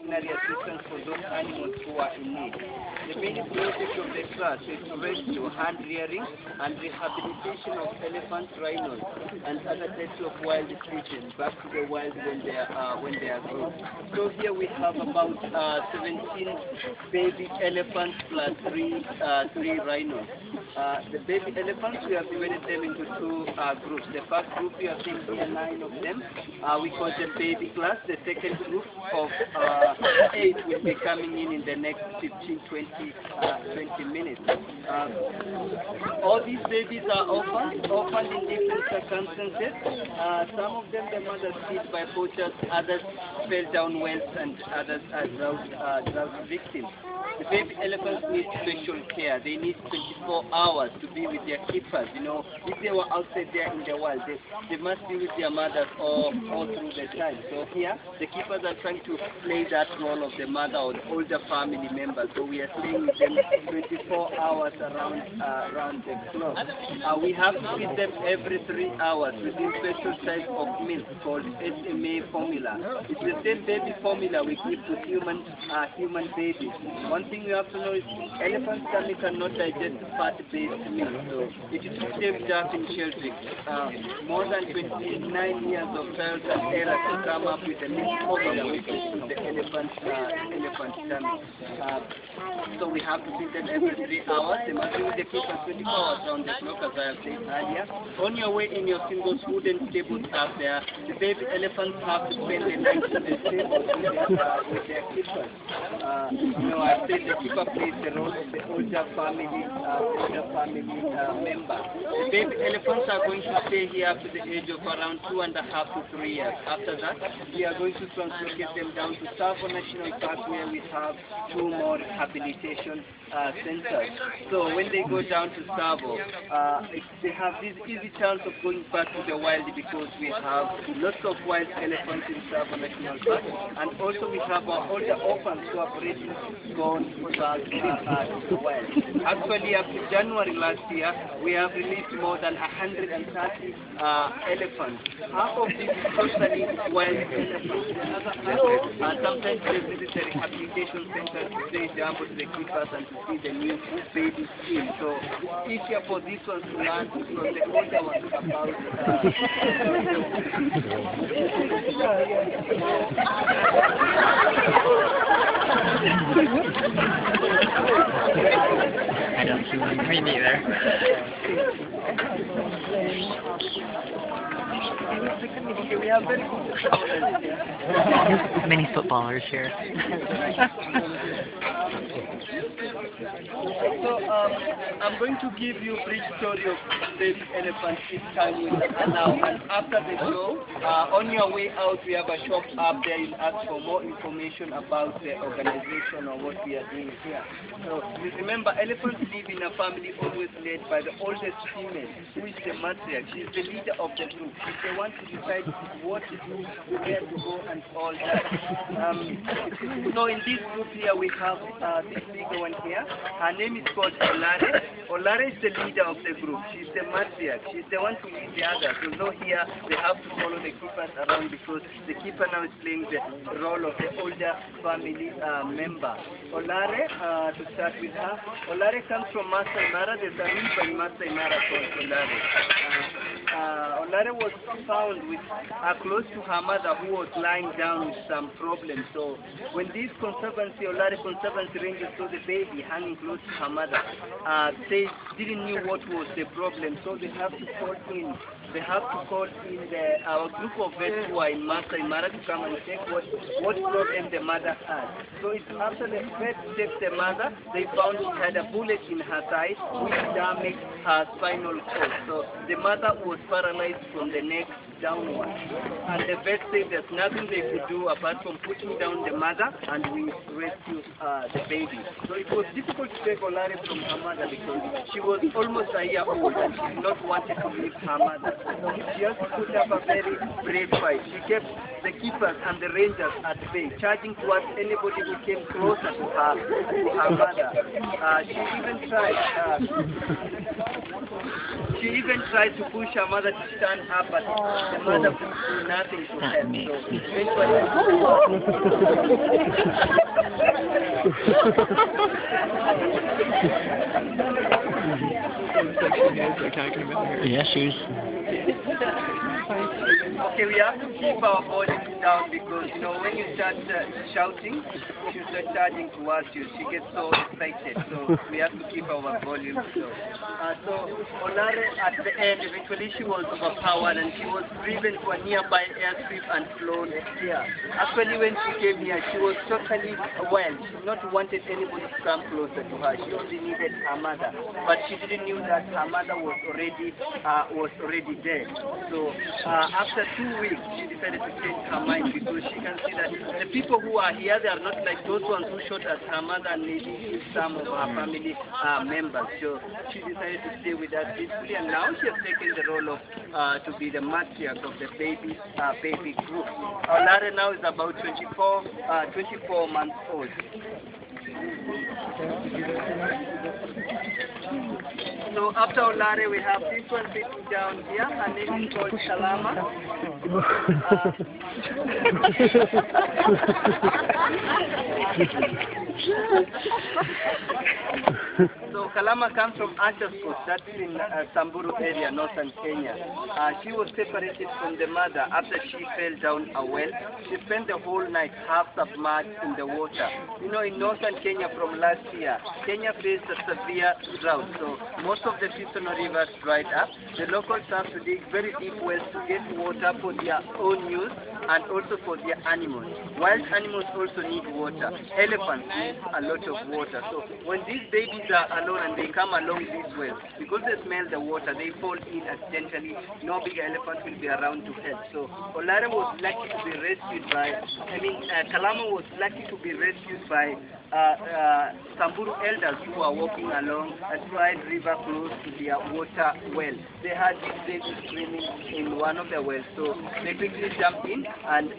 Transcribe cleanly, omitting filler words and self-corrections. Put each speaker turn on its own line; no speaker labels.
veterinary assistance for those animals who are in need. The main project of the trust is to rescue, hand rearing, and rehabilitation of elephants, rhinos, and other types of wild species back to the wild when they are grown. So here we have about 17 baby elephants plus three rhinos. The baby elephants, we have divided them into two groups. The first group, we are seeing here 9 of them. We call them baby class. The second group of 8 will be coming in the next 15-20 minutes. All these babies are orphaned in different circumstances. Some of them, the mothers killed by poachers, others fell down wells, and others are drought victims. The baby elephants need special care. They need 24 hours to be with their keepers. You know, if they were outside there in the wild, they must be with their mothers all through the time. So here, the keepers are trying to play that role of the mother or the older family member. So we are staying with them 24 hours around the clock. We have to feed them every 3 hours with a special type of milk called SMA formula. It's the same baby formula we give to human babies. One thing you have to know is elephant stomach cannot digest fat-based milk, so it took them just in sheltering more than 29 years of trials and error to come up with a milk formula which is the elephant stomach. So we have to feed them every 3 hours. They must be with the keepers 24 hours around the clock, as I have said earlier. On your way in your single wooden tables up there, the baby elephants have to spend the night in the stable with their keepers. I said the keeper plays the role of the older family member. The baby elephants are going to stay here up to the age of around 2.5 to 3 years. After that, we are going to translocate them down to Tsavo National Park, where we have 2 more rehabilitation centers. So when they go down to Tsavo, they have this easy chance of going back to the wild because we have lots of wild elephants in Tsavo National Park, and also we have our older orphans who have already gone back to the wild. Actually, up to January last year, we have released more than 130 elephants. Half of these is totally wild elephants. Sometimes they visit the rehabilitation center to say jumbo to the keepers and to see the new baby skin. So it's easier for these ones to learn from the older ones about
I don't see one. Me neither.
We have very good footballers here.
Many footballers here.
So I'm going to give you a brief story of baby elephants each time we allow. And after the show, on your way out, we have a shop up there. You'll ask for more information about the organization or what we are doing here. So you remember, elephants live in a family always led by the oldest female, who is the matriarch. She's the leader of the group. She's the one to decide what to do, where to go, and all that. So in this group here, we have this bigger one here. Her name is called Olare. Olare is the leader of the group. She's the matriarch. She's the one to lead the others. Although here, they have to follow the keepers around because the keeper now is playing the role of the older family member. Olare, to start with her, Olare comes from Masai Mara. There's a river in Masai Mara called Olare. Olare was found with close to her mother, who was lying down with some problems. So when this conservancy, Olare Conservancy Rangers saw the baby hanging close to her mother, they didn't know what was the problem. So they have to call in. They have to call in our group of vets who are in Masai Mara to come and check what problem the mother had. So it's after the vets checked the mother, they found she had a bullet in her thigh, which damaged her spinal cord. So the mother was paralyzed from the neck downward. And the vet said there's nothing they could do apart from putting down the mother, and we rescued the baby. So it was difficult to take Olare from her mother because she was almost a year old and she did not want to leave her mother. She also put up a very brave fight. She kept the keepers and the rangers at bay, charging towards anybody who came closer to her mother. She even tried. She even tried to push her mother to stand up, but the mother could do nothing to help.
Yeah, shoes.
Okay, we have to keep our volume down because, you know, when you start shouting, she starts charging towards you. She gets so excited, so we have to keep our volume low. So Olare, at the end, eventually she was overpowered and she was driven to a nearby airstrip and flown here. Actually, when she came here, she was totally well. She not wanted anybody to come closer to her. She only needed her mother, but she didn't know that her mother was already dead. So after 2 weeks, she decided to change her mind because she can see that the people who are here, they are not like those ones who shot at her mother and maybe some of her family members. So she decided to stay with us peacefully, and now she has taken the role of to be the matriarch of the baby group. Olare now is about 24 months old. So after Olare, we have this one sitting down here. Her name is called Kalama. So Kalama comes from Ashascoot, that's in Samburu area, northern Kenya. She was separated from the mother after she fell down a well. She spent the whole night half submerged in the water. You know, in northern Kenya from last year, Kenya faced a severe drought, so most of the seasonal rivers dried up. The locals have to dig very deep wells to get water for their own use and also for their animals. Wild animals also need water. Elephants need a lot of water. So when these babies are alone and they come along these wells, because they smell the water, they fall in accidentally. No big elephant will be around to help. So Olare was lucky to be rescued by, Kalama was lucky to be rescued by Samburu elders who are walking along a dried river close to their water well. They had this baby swimming in one of the wells, so they quickly jumped in and